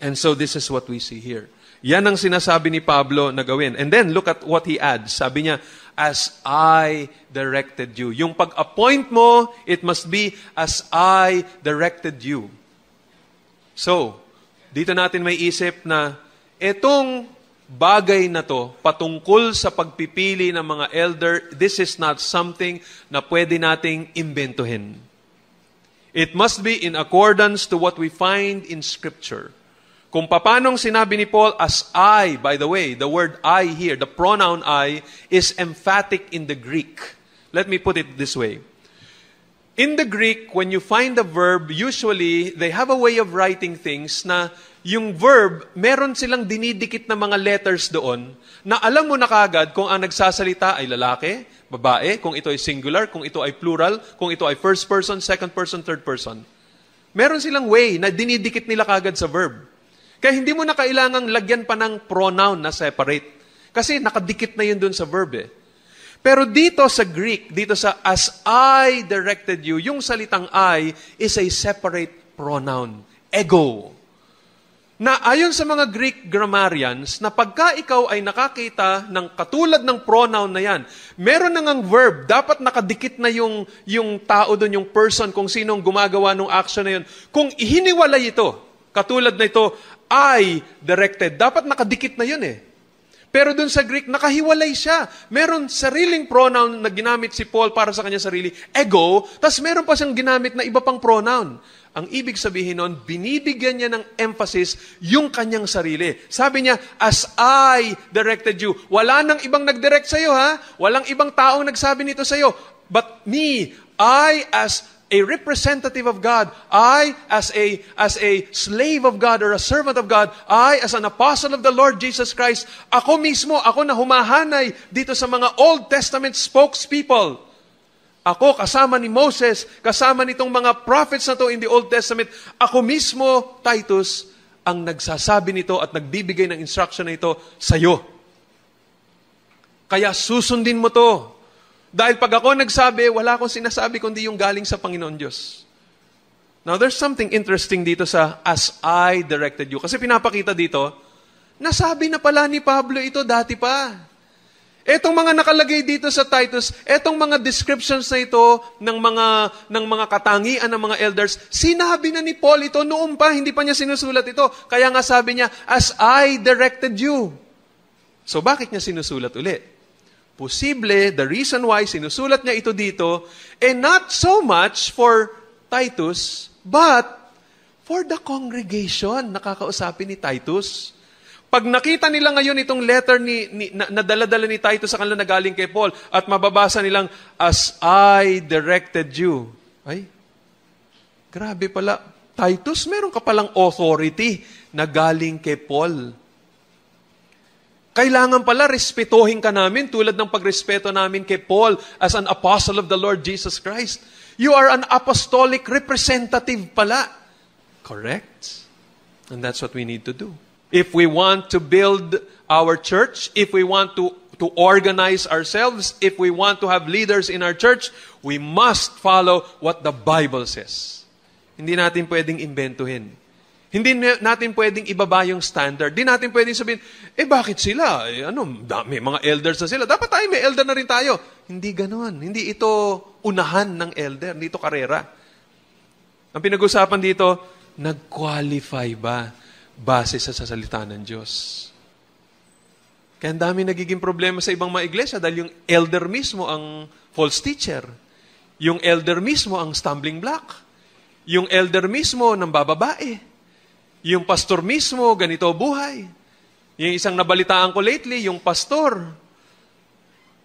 And so this is what we see here. Yan ang sinasabi ni Pablo na gawin. And then, look at what he adds. Sabi niya, as I directed you. Yung pag-appoint mo, it must be as I directed you. So, dito natin may isip na etong bagay na to, patungkol sa pagpipili ng mga elder, this is not something na pwede nating imbentuhin. It must be in accordance to what we find in Scripture. Kung papanong sinabi ni Paul, as I, by the way, the word I here, the pronoun I, is emphatic in the Greek. Let me put it this way. In the Greek, when you find a verb, usually, they have a way of writing things na yung verb, meron silang dinidikit na mga letters doon na alam mo na kagad kung ang nagsasalita ay lalaki, babae, kung ito ay singular, kung ito ay plural, kung ito ay first person, second person, third person. Meron silang way na dinidikit nila kagad sa verb. Kaya hindi mo na kailangang lagyan pa ng pronoun na separate. Kasi nakadikit na yun dun sa verb eh. Pero dito sa Greek, dito sa as I directed you, yung salitang I is a separate pronoun. Ego. Na ayon sa mga Greek grammarians, na pagka ikaw ay nakakita ng katulad ng pronoun na yan, meron na ngang verb, dapat nakadikit na yung tao doon, yung person, kung sinong gumagawa ng action na yun. Kung ihiniwalay ito, katulad na ito, I directed. Dapat nakadikit na yun eh. Pero dun sa Greek, nakahiwalay siya. Meron sariling pronoun na ginamit si Paul para sa kanya sarili, ego, tas meron pa siyang ginamit na iba pang pronoun. Ang ibig sabihin nun, binibigyan niya ng emphasis yung kanyang sarili. Sabi niya, as I directed you. Wala nang ibang nag-direct sa'yo, ha? Walang ibang taong nagsabi nito sa'yo. But me, I as a representative of God, I as a slave of God or a servant of God, I as an apostle of the Lord Jesus Christ, ako mismo, ako na humahanay dito sa mga Old Testament spokespeople. Ako kasama ni Moses, kasama nitong mga prophets na to in the Old Testament, ako mismo, Titus, ang nagsasabi nito at nagbibigay ng instruction na ito sa'yo. Kaya susundin mo to. Dahil pag ako nagsabi, wala akong sinasabi kundi yung galing sa Panginoon Diyos. Now, there's something interesting dito sa as I directed you. Kasi pinapakita dito, nasabi na pala ni Pablo ito dati pa. Etong mga nakalagay dito sa Titus, etong mga descriptions na ito ng mga katangian ng mga elders, sinabi na ni Paul ito noon pa, hindi pa niya sinusulat ito. Kaya nga sabi niya, as I directed you. So bakit niya sinusulat ulit? Posible, the reason why sinusulat niya ito dito, not so much for Titus, but for the congregation, nakakausapin ni Titus. Pag nakita nila ngayon itong letter na dala-dala ni Titus sa kanila na galing kay Paul, at mababasa nilang, as I directed you. Ay, grabe pala. Titus, meron ka palang authority na galing kay Paul. Kailangan pala respetuhin ka namin tulad ng pagrespeto namin kay Paul as an apostle of the Lord Jesus Christ. You are an apostolic representative pala. Correct? And that's what we need to do. If we want to build our church, if we want to organize ourselves, if we want to have leaders in our church, we must follow what the Bible says. Hindi natin pwedeng imbentuhin. Hindi natin pwedeng ibaba yung standard. Hindi natin pwedeng sabihin, bakit sila? May mga elders na sila. Dapat tayo, may elder na rin tayo. Hindi ganon. Hindi ito unahan ng elder. Hindi ito karera. Ang pinag-usapan dito, nag-qualify ba base sa salita ng Diyos? Kaya ang dami nagiging problema sa ibang mga iglesia dahil yung elder mismo ang false teacher. Yung elder mismo ang stumbling block. Yung elder mismo nang bababae. Yung pastor mismo, ganito buhay. Yung isang nabalitaan ko lately, yung pastor,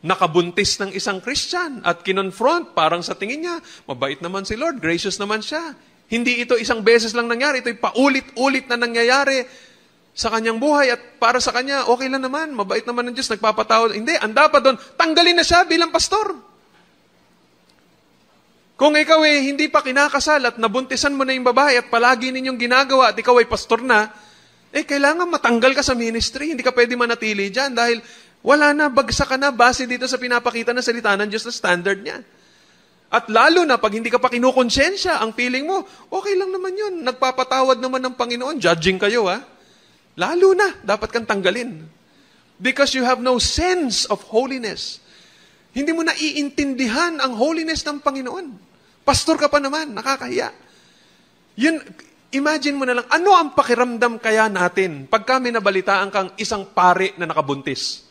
nakabuntis ng isang Christian at kinonfront, parang sa tingin niya, mabait naman si Lord, gracious naman siya. Hindi ito isang beses lang nangyari, ito'y paulit-ulit na nangyayari sa kanyang buhay at para sa kanya, okay lang naman, mabait naman ng Diyos, nagpapatawad. Hindi, ang dapat doon, tanggalin na siya bilang pastor. Kung ikaw hindi pa kinakasal at nabuntisan mo na yung babae at palagi ninyong ginagawa at ikaw ay pastor na, kailangan matanggal ka sa ministry. Hindi ka pwede manatili dyan dahil wala na, bagsak ka na base dito sa pinapakita na salita ng Diyos na standard niya. At lalo na pag hindi ka pa kinukonsensya, ang feeling mo, okay lang naman yun. Nagpapatawad naman ng Panginoon. Judging kayo, ha? Lalo na, dapat kang tanggalin. Because you have no sense of holiness. Hindi mo naiintindihan ang holiness ng Panginoon. Pastor ka pa naman, nakakahiya. Yun, imagine mo na lang, ano ang pakiramdam kaya natin pag kami nabalitaan kang isang pare na nakabuntis?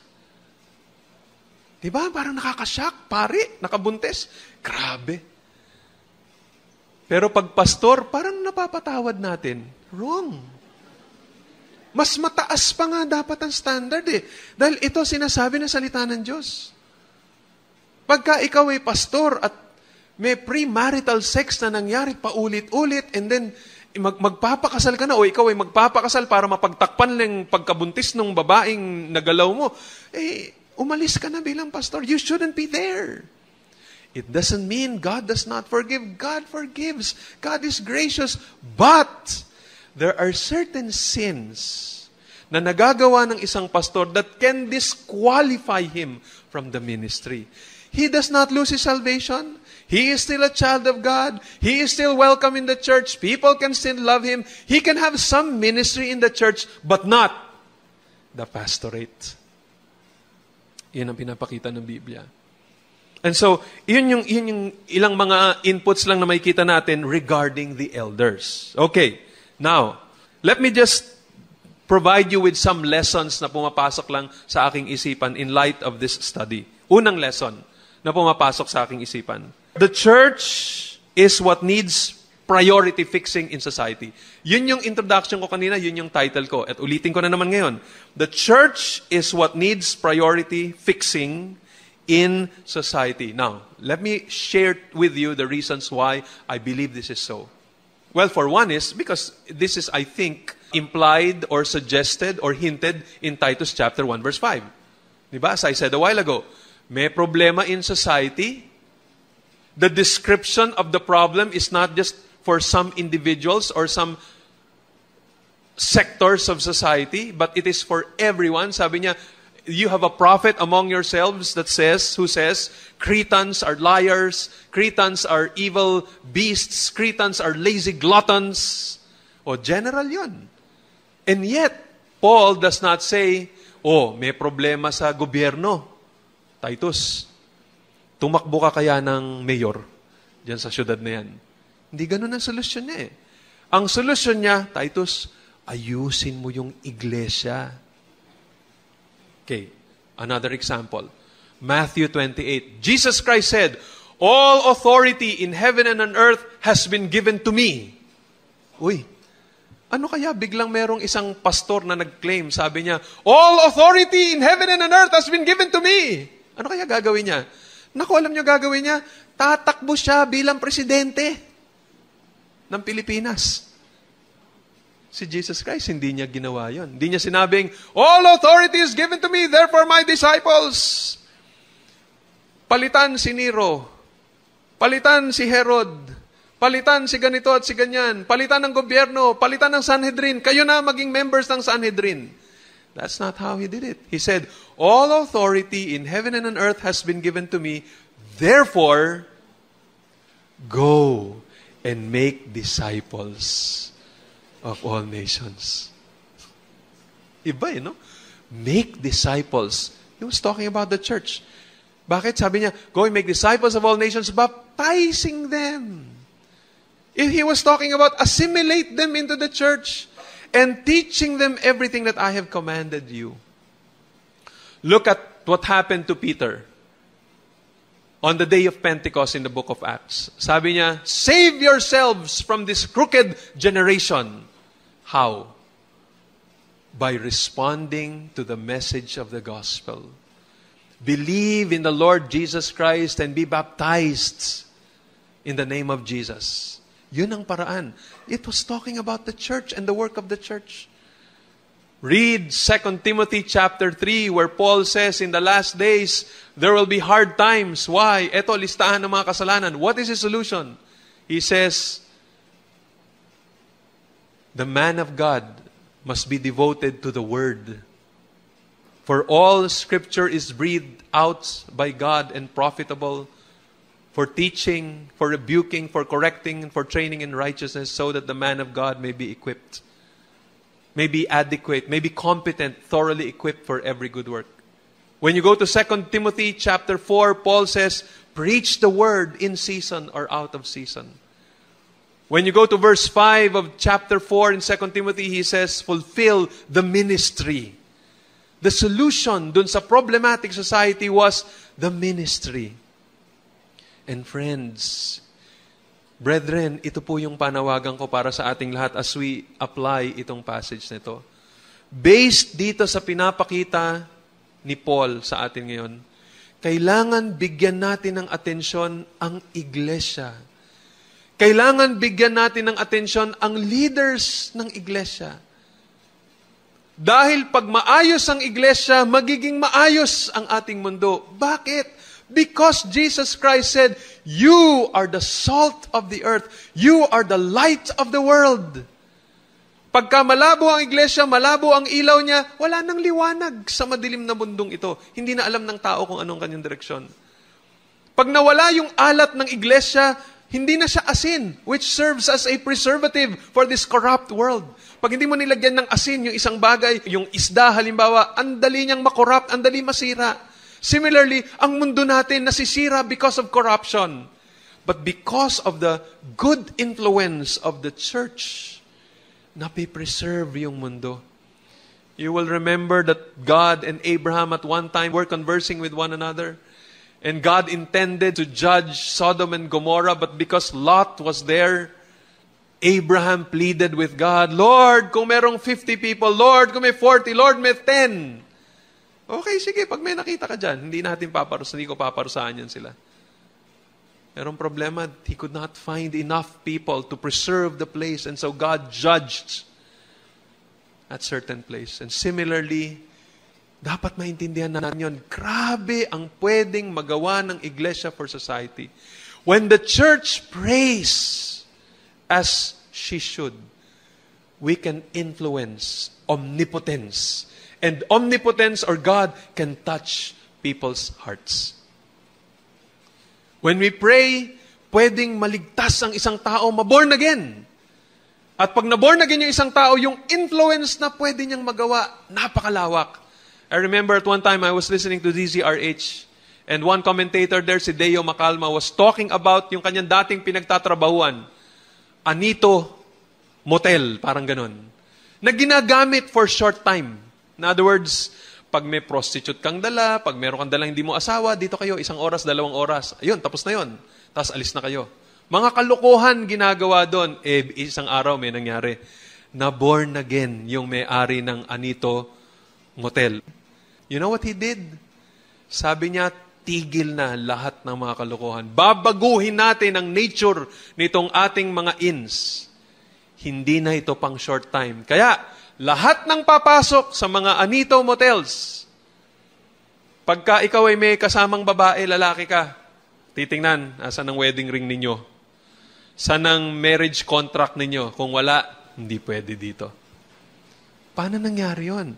Diba? Parang nakakashock. Pare, nakabuntis. Grabe. Pero pag pastor, parang napapatawad natin. Wrong. Mas mataas pa nga dapat ang standard eh. Dahil ito sinasabi ng salita ng Diyos. Pagka ikaw ay pastor at may premarital sex na nangyari paulit-ulit and then magpapakasal ka na o ikaw ay magpapakasal para mapagtakpan ng pagkabuntis ng babaeng nagalaw mo, umalis ka na bilang pastor. You shouldn't be there. It doesn't mean God does not forgive. God forgives. God is gracious. But there are certain sins na nagagawa ng isang pastor that can disqualify him from the ministry. He does not lose his salvation. He is still a child of God. He is still welcome in the church. People can still love him. He can have some ministry in the church, but not the pastorate. Yan ang pinapakita ng Biblia. And so, yun yung ilang mga inputs lang na makikita natin regarding the elders. Okay, now, let me just provide you with some lessons na pumapasok lang sa aking isipan in light of this study. Unang lesson na pumapasok sa aking isipan. The church is what needs priority fixing in society. Yun yung introduction ko kanina, yun yung title ko. At ulitin ko na naman ngayon. The church is what needs priority fixing in society. Now, let me share with you the reasons why I believe this is so. Well, for one is because this is, I think, implied or suggested or hinted in Titus chapter 1 verse 5. Diba? As I said a while ago, may problema in society. The description of the problem is not just for some individuals or some sectors of society, but it is for everyone. Sabi niya, you have a prophet among yourselves who says, Cretans are liars, Cretans are evil beasts, Cretans are lazy gluttons. O, general yun. And yet, Paul does not say, may problema sa gobyerno. Titus, tumakbo ka kaya ng mayor dyan sa syudad na yan. Hindi ganun ang solusyon niya eh. Ang solusyon niya, Titus, ayusin mo yung iglesia. Okay, another example. Matthew 28. Jesus Christ said, all authority in heaven and on earth has been given to me. Uy, ano kaya biglang merong isang pastor na nag-claim, sabi niya, all authority in heaven and on earth has been given to me. Ano kaya gagawin niya? Naku, alam niyo gagawin niya? Tatakbo siya bilang presidente ng Pilipinas. Si Jesus Christ, hindi niya ginawa yon. Hindi niya sinabing, all authority is given to me, therefore my disciples. Palitan si Nero. Palitan si Herod. Palitan si ganito at si ganyan. Palitan ng gobyerno. Palitan ng Sanhedrin. Kayo na maging members ng Sanhedrin. That's not how he did it. He said, all authority in heaven and on earth has been given to me. Therefore, go and make disciples of all nations. Iba no? Make disciples. He was talking about the church. Bakit? Sabi niya, go and make disciples of all nations, baptizing them. He was talking about assimilate them into the church and teaching them everything that I have commanded you. Look at what happened to Peter on the day of Pentecost in the book of Acts. Sabi niya, save yourselves from this crooked generation. How? By responding to the message of the gospel. Believe in the Lord Jesus Christ and be baptized in the name of Jesus. Yun ang paraan. It was talking about the church and the work of the church. Read 2 Timothy chapter 3 where Paul says, in the last days, there will be hard times. Why? Ito, listahan ng mga kasalanan. What is his solution? He says, the man of God must be devoted to the Word. For all Scripture is breathed out by God and profitable for teaching, for rebuking, for correcting, and for training in righteousness, so that the man of God may be equipped, may be adequate, may be competent, thoroughly equipped for every good work. When you go to 2 Timothy chapter 4, Paul says, preach the word in season or out of season. When you go to verse 5 of chapter 4 in 2 Timothy, he says, fulfill the ministry. The solution dun sa problematic society was the ministry. And friends, brethren, ito po yung panawagan ko para sa ating lahat as we apply itong passage nito. Based dito sa pinapakita ni Paul sa atin ngayon, kailangan bigyan natin ng atensyon ang iglesia. Kailangan bigyan natin ng atensyon ang leaders ng iglesia. Dahil pag maayos ang iglesia, magiging maayos ang ating mundo. Bakit? Because Jesus Christ said, you are the salt of the earth. You are the light of the world. Pagka malabo ang iglesia, malabo ang ilaw niya, wala nang liwanag sa madilim na mundong ito. Hindi na alam ng tao kung anong kanyang direksyon. Pag nawala yung alat ng iglesia, hindi na siya asin, which serves as a preservative for this corrupt world. Pag hindi mo nilagyan ng asin yung isang bagay, yung isda halimbawa, ang dali niyang makorrupt, ang dali masira. Similarly, ang mundo natin nasisira because of corruption. But because of the good influence of the church, napipreserve yung mundo. You will remember that God and Abraham at one time were conversing with one another. And God intended to judge Sodom and Gomorrah, but because Lot was there, Abraham pleaded with God, Lord, kung merong 50 people, Lord, kung may 40, Lord, may 10. Okay, sige, pag may nakita ka dyan, hindi ko paparusahan yan sila. Merong problema, he could not find enough people to preserve the place, and so God judged at certain place. And similarly, dapat maintindihan natin yun, grabe ang pwedeng magawa ng iglesia for society. When the church prays as she should, we can influence omnipotence. And omnipotence or God can touch people's hearts. When we pray, pwedeng maligtas ang isang tao, maborn again. At pag naborn again yung isang tao, yung influence na pwede niyang magawa, napakalawak. I remember at one time I was listening to DZRH, and one commentator there, si Deo Macalma, was talking about yung kanyang dating pinagtatrabahuan, Anito Motel, parang ganun, na ginagamit for short time. In other words, pag may prostitute kang dala, pag meron kang dalang hindi mo asawa, dito kayo, 1 oras, 2 oras. Ayun, tapos na yun. Tapos alis na kayo. Mga kalokohan ginagawa doon. Isang araw may nangyari. Na born again yung may-ari ng Anito Motel. You know what he did? Sabi niya, tigil na lahat ng mga kalokohan. Babaguhin natin ang nature nitong ating mga inns. Hindi na ito pang short time. Kaya, lahat ng papasok sa mga Anito Motels, pagka ikaw ay may kasamang babae, lalaki ka, titingnan, asan ang wedding ring ninyo? Saan ang marriage contract ninyo? Kung wala, hindi pwede dito. Paano nangyari yun?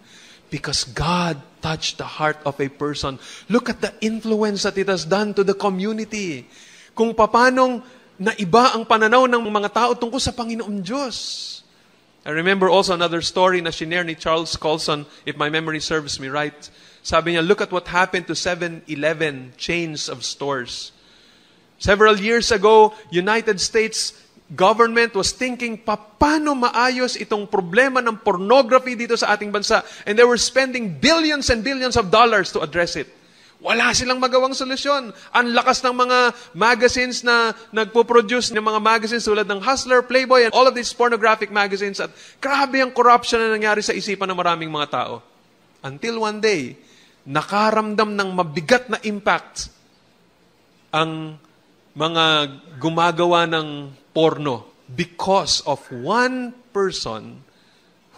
Because God touched the heart of a person. Look at the influence that it has done to the community. Kung papanong naiba ang pananaw ng mga tao tungkol sa Panginoong Diyos. I remember also another story na shinare ni Charles Colson, if my memory serves me right. Sabi niya, look at what happened to 7-Eleven chains of stores. Several years ago, United States government was thinking, paano maayos itong problema ng pornography dito sa ating bansa? And they were spending billions and billions of dollars to address it. Wala silang magawang solusyon. Ang lakas ng mga magazines na nagpo-produce ng mga magazines tulad ng Hustler, Playboy, and all of these pornographic magazines. At grabe ang corruption na nangyari sa isipan ng maraming mga tao. Until one day, nakaramdam ng mabigat na impact ang mga gumagawa ng porno because of one person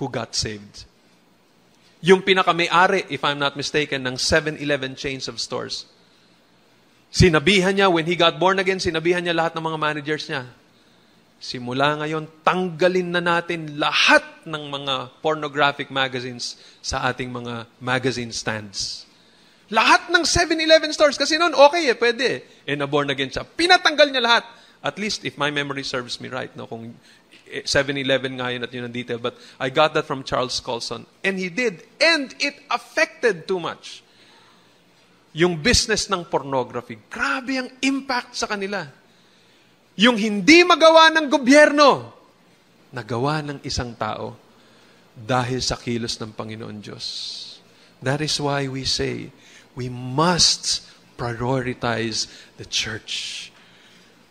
who got saved. Yung pinaka-may-ari, if I'm not mistaken, ng 7-Eleven chains of stores. Sinabihan niya, when he got born again, sinabihan niya lahat ng mga managers niya. Simula ngayon, tanggalin na natin lahat ng mga pornographic magazines sa ating mga magazine stands. Lahat ng 7-Eleven stores, kasi noon, okay pwede. Na-born again siya. Pinatanggal niya lahat. At least, if my memory serves me right, no, kung 7-Eleven nga yun at yun ang detail, but I got that from Charles Colson. And he did. And it affected too much. Yung business ng pornography, grabe ang impact sa kanila. Yung hindi magawa ng gobyerno, nagawa ng isang tao dahil sa kilos ng Panginoon Diyos. That is why we say, we must prioritize the church.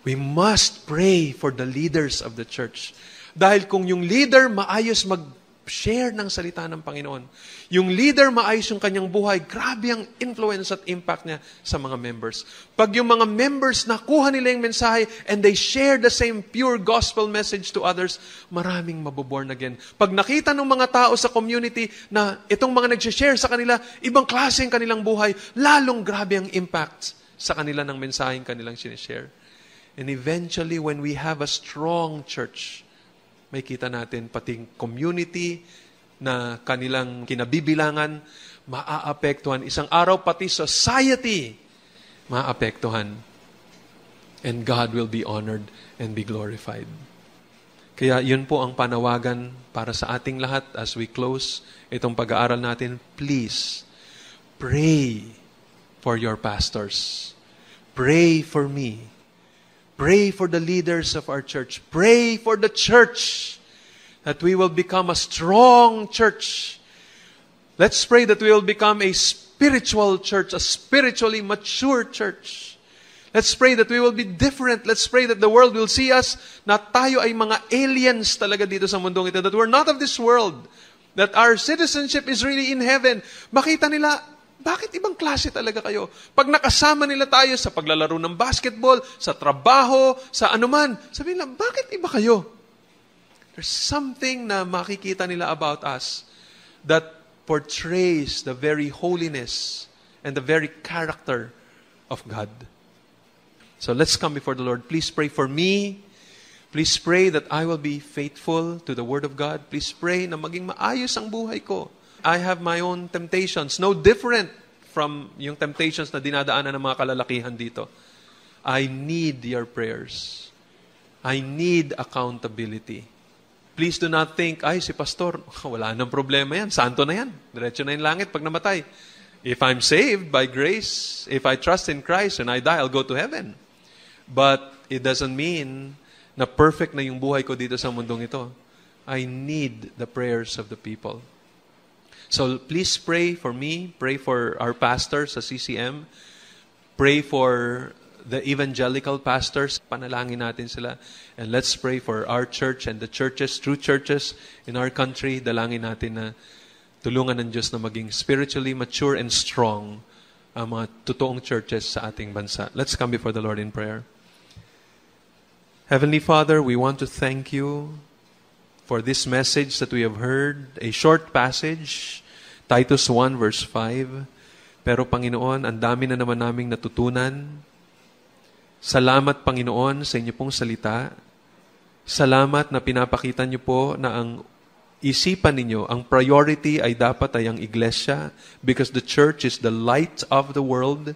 We must pray for the leaders of the church. Dahil kung yung leader maayos mag-share ng salita ng Panginoon, yung leader maayos yung kanyang buhay, grabe ang influence at impact niya sa mga members. Pag yung mga members nakuha nila yung mensahe and they share the same pure gospel message to others, maraming maboborn again. Pag nakita ng mga tao sa community na itong mga nag-share sa kanila, ibang klase ang kanilang buhay, lalong grabe ang impact sa kanila ng mensaheng kanilang sinishare. And eventually, when we have a strong church, may kita natin pating community na kanilang kinabibilangan, maaapektuhan. Isang araw pati society, maaapektuhan. And God will be honored and be glorified. Kaya yun po ang panawagan para sa ating lahat as we close itong pag-aaral natin. Please, pray for your pastors. Pray for me. Pray for the leaders of our church. Pray for the church that we will become a strong church. Let's pray that we will become a spiritual church, a spiritually mature church. Let's pray that we will be different. Let's pray that the world will see us na tayo ay mga aliens talaga dito sa mundong ito, that we're not of this world, that our citizenship is really in heaven. Makita nila, bakit ibang klase talaga kayo? Pag nakasama nila tayo sa paglalaro ng basketball, sa trabaho, sa anuman, sabihin nila, bakit iba kayo? There's something na makikita nila about us that portrays the very holiness and the very character of God. So let's come before the Lord. Please pray for me. Please pray that I will be faithful to the Word of God. Please pray na maging maayos ang buhay ko. I have my own temptations, no different from yung temptations na dinadaanan ng mga kalalakihan dito. I need your prayers. I need accountability. Please do not think, ay, si pastor, wala nang problema yan. Santo na yan. Diretso na yung langit pag namatay. If I'm saved by grace, if I trust in Christ and I die, I'll go to heaven. But it doesn't mean na perfect na yung buhay ko dito sa mundong ito. I need the prayers of the people. So please pray for me. Pray for our pastors sa CCM. Pray for the evangelical pastors, panalangin natin sila. And let's pray for our church and the churches, true churches in our country. Dalangin natin na tulungan ng Diyos na maging spiritually mature and strong ang mga totoong churches sa ating bansa. Let's come before the Lord in prayer. Heavenly Father, we want to thank you for this message that we have heard. A short passage, Titus 1 verse 5. Pero Panginoon, ang dami na naman naming natutunan. Salamat, Panginoon, sa inyo pong salita. Salamat na pinapakita niyo po na ang isipan ninyo, ang priority ay dapat ay ang iglesia because the church is the light of the world.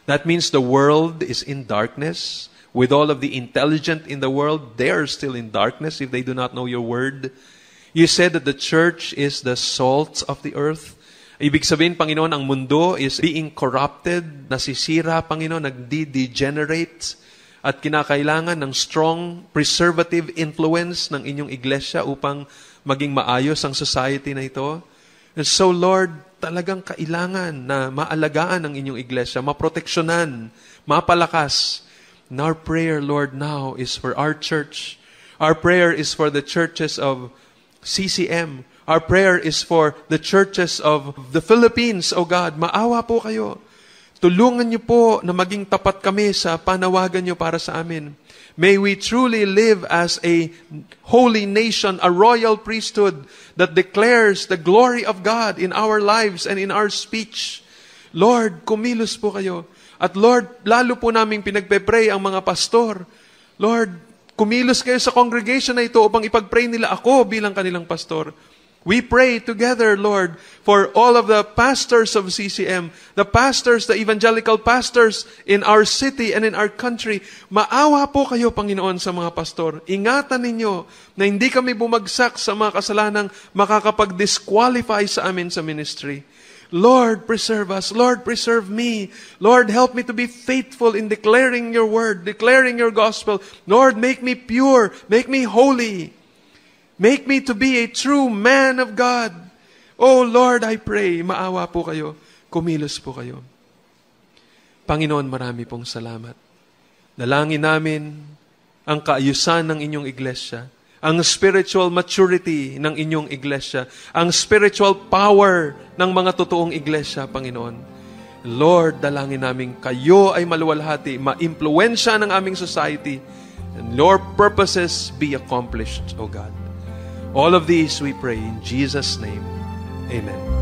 That means the world is in darkness. With all of the intelligent in the world, they are still in darkness if they do not know your word. You said that the church is the salt of the earth. Ibig sabihin, Panginoon, ang mundo is being corrupted, nasisira, Panginoon, nagdi-degenerate, at kinakailangan ng strong preservative influence ng inyong iglesia upang maging maayos ang society na ito. And so, Lord, talagang kailangan na maalagaan ang inyong iglesia, maproteksyonan, mapalakas. And our prayer, Lord, now is for our church. Our prayer is for the churches of CCM. Our prayer is for the churches of the Philippines, O God. Maawa po kayo. Tulungan niyo po na maging tapat kami sa panawagan niyo para sa amin. May we truly live as a holy nation, a royal priesthood that declares the glory of God in our lives and in our speech. Lord, kumilos po kayo. At Lord, lalo po naming pinagpe-pray ang mga pastor. Lord, kumilos kayo sa congregation na ito upang ipag-pray nila ako bilang kanilang pastor. We pray together, Lord, for all of the pastors of CCM, the pastors, the evangelical pastors in our city and in our country. Maawa po kayo, Panginoon, sa mga pastor. Ingatan ninyo na hindi kami bumagsak sa mga kasalanang makakapag-disqualify sa amin sa ministry. Lord, preserve us. Lord, preserve me. Lord, help me to be faithful in declaring your word, declaring your gospel. Lord, make me pure. Make me holy. Make me to be a true man of God. Oh Lord, I pray, maawa po kayo. Kumilos po kayo. Panginoon, marami pong salamat. Dalangin namin ang kaayusan ng inyong iglesia, ang spiritual maturity ng inyong iglesia, ang spiritual power ng mga totoong iglesia, Panginoon. Lord, dalangin namin kayo ay maluwalhati, ma-impluwensya ng aming society, and your purposes be accomplished, O God. All of these we pray in Jesus' name. Amen.